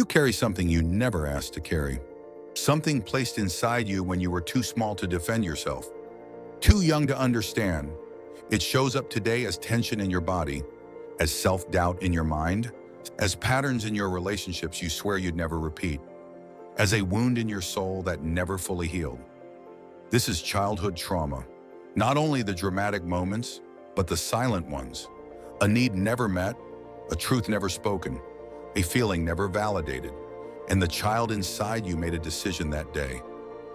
carry something you never asked to carry. Something placed inside you when you were too small to defend yourself, too young to understand. It shows up today as tension in your body, as self-doubt in your mind, as patterns in your relationships you swear you'd never repeat, as a wound in your soul that never fully healed. This is childhood trauma. Not only the dramatic moments, but the silent ones. A need never met, a truth never spoken, a feeling never validated. And the child inside you made a decision that day.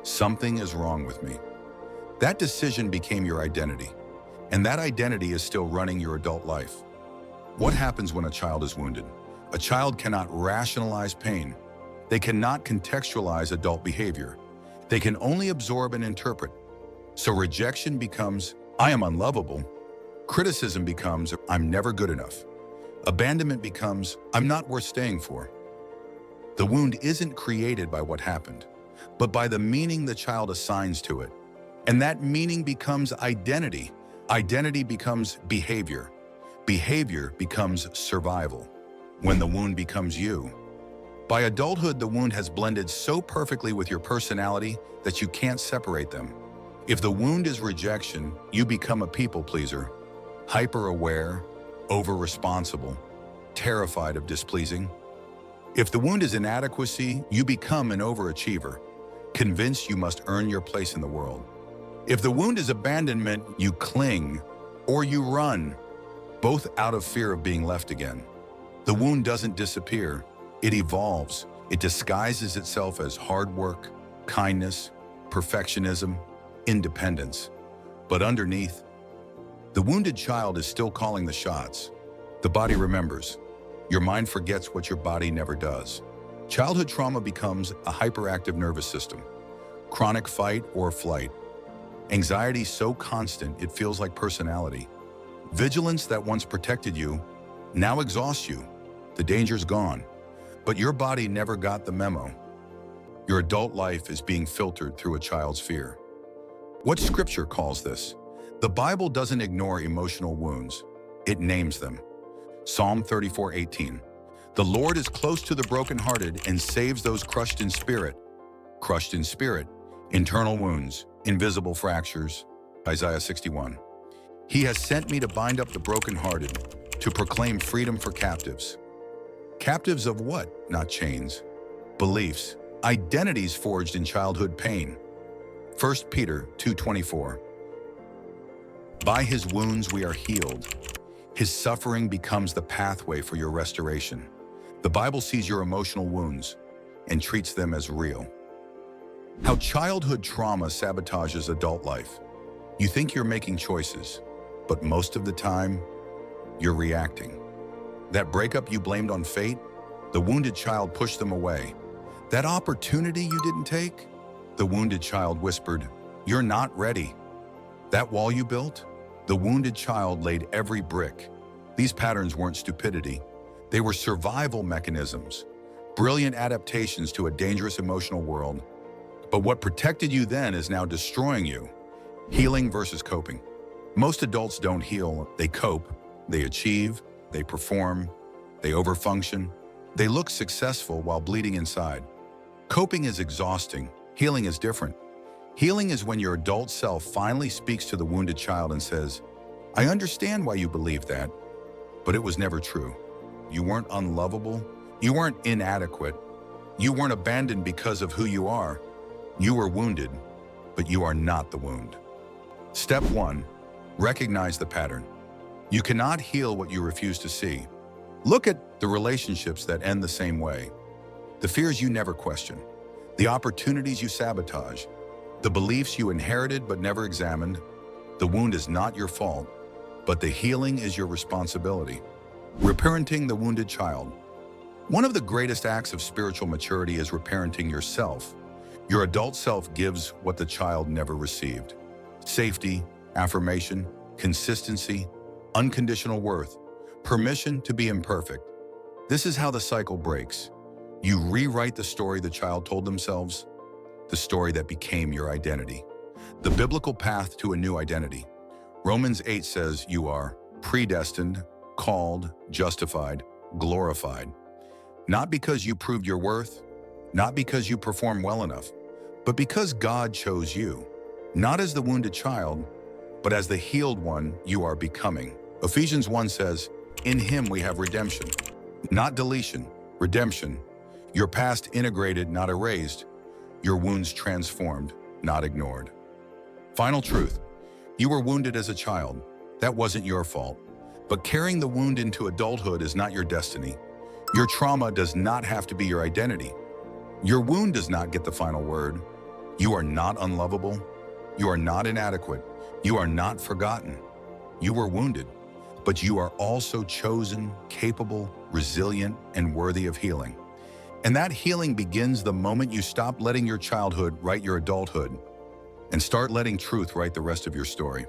Something is wrong with me. That decision became your identity. And that identity is still running your adult life. What happens when a child is wounded? A child cannot rationalize pain. They cannot contextualize adult behavior. They can only absorb and interpret. So rejection becomes, I am unlovable. Criticism becomes, I'm never good enough. Abandonment becomes, I'm not worth staying for. The wound isn't created by what happened, but by the meaning the child assigns to it. And that meaning becomes identity. Identity becomes behavior. Behavior becomes survival. When the wound becomes you. By adulthood, the wound has blended so perfectly with your personality that you can't separate them. If the wound is rejection, you become a people pleaser, hyper-aware, over-responsible, terrified of displeasing. If the wound is inadequacy, you become an overachiever, convinced you must earn your place in the world. If the wound is abandonment, you cling or you run, both out of fear of being left again. The wound doesn't disappear, it evolves. It disguises itself as hard work, kindness, perfectionism, independence. But underneath, the wounded child is still calling the shots. The body remembers. Your mind forgets what your body never does. Childhood trauma becomes a hyperactive nervous system, chronic fight or flight. Anxiety so constant it feels like personality. Vigilance that once protected you now exhausts you. The danger's gone, but your body never got the memo. Your adult life is being filtered through a child's fear. What scripture calls this? The Bible doesn't ignore emotional wounds. It names them. Psalm 34:18. The Lord is close to the brokenhearted and saves those crushed in spirit. Crushed in spirit, internal wounds, invisible fractures. Isaiah 61. He has sent me to bind up the brokenhearted, to proclaim freedom for captives. Captives of what? Not chains. Beliefs, identities forged in childhood pain. 1 Peter 2:24. By his wounds we are healed. His suffering becomes the pathway for your restoration. The Bible sees your emotional wounds and treats them as real. How childhood trauma sabotages adult life. You think you're making choices, but most of the time, you're reacting. That breakup you blamed on fate, the wounded child pushed them away. That opportunity you didn't take, the wounded child whispered, you're not ready. That wall you built, the wounded child laid every brick. These patterns weren't stupidity. They were survival mechanisms, brilliant adaptations to a dangerous emotional world. But what protected you then is now destroying you. Healing versus coping. Most adults don't heal, they cope, they achieve, they perform, they overfunction. They look successful while bleeding inside. Coping is exhausting, healing is different. Healing is when your adult self finally speaks to the wounded child and says, I understand why you believe that, but it was never true. You weren't unlovable, you weren't inadequate, you weren't abandoned because of who you are. You were wounded, but you are not the wound. Step 1, recognize the pattern. You cannot heal what you refuse to see. Look at the relationships that end the same way. The fears you never question, the opportunities you sabotage, the beliefs you inherited but never examined. The wound is not your fault, but the healing is your responsibility. Reparenting the wounded child. One of the greatest acts of spiritual maturity is reparenting yourself. Your adult self gives what the child never received. Safety, affirmation, consistency, unconditional worth, permission to be imperfect. This is how the cycle breaks. You rewrite the story the child told themselves, the story that became your identity. The biblical path to a new identity. Romans 8 says you are predestined, called, justified, glorified. Not because you proved your worth, not because you performed well enough, but because God chose you, not as the wounded child, but as the healed one you are becoming. Ephesians 1 says, "In him we have redemption," not deletion, redemption. Your past integrated, not erased. Your wounds transformed, not ignored. Final truth. You were wounded as a child. That wasn't your fault. But carrying the wound into adulthood is not your destiny. Your trauma does not have to be your identity. Your wound does not get the final word. You are not unlovable. You are not inadequate. You are not forgotten. You were wounded, but you are also chosen, capable, resilient, and worthy of healing. And that healing begins the moment you stop letting your childhood write your adulthood and start letting truth write the rest of your story.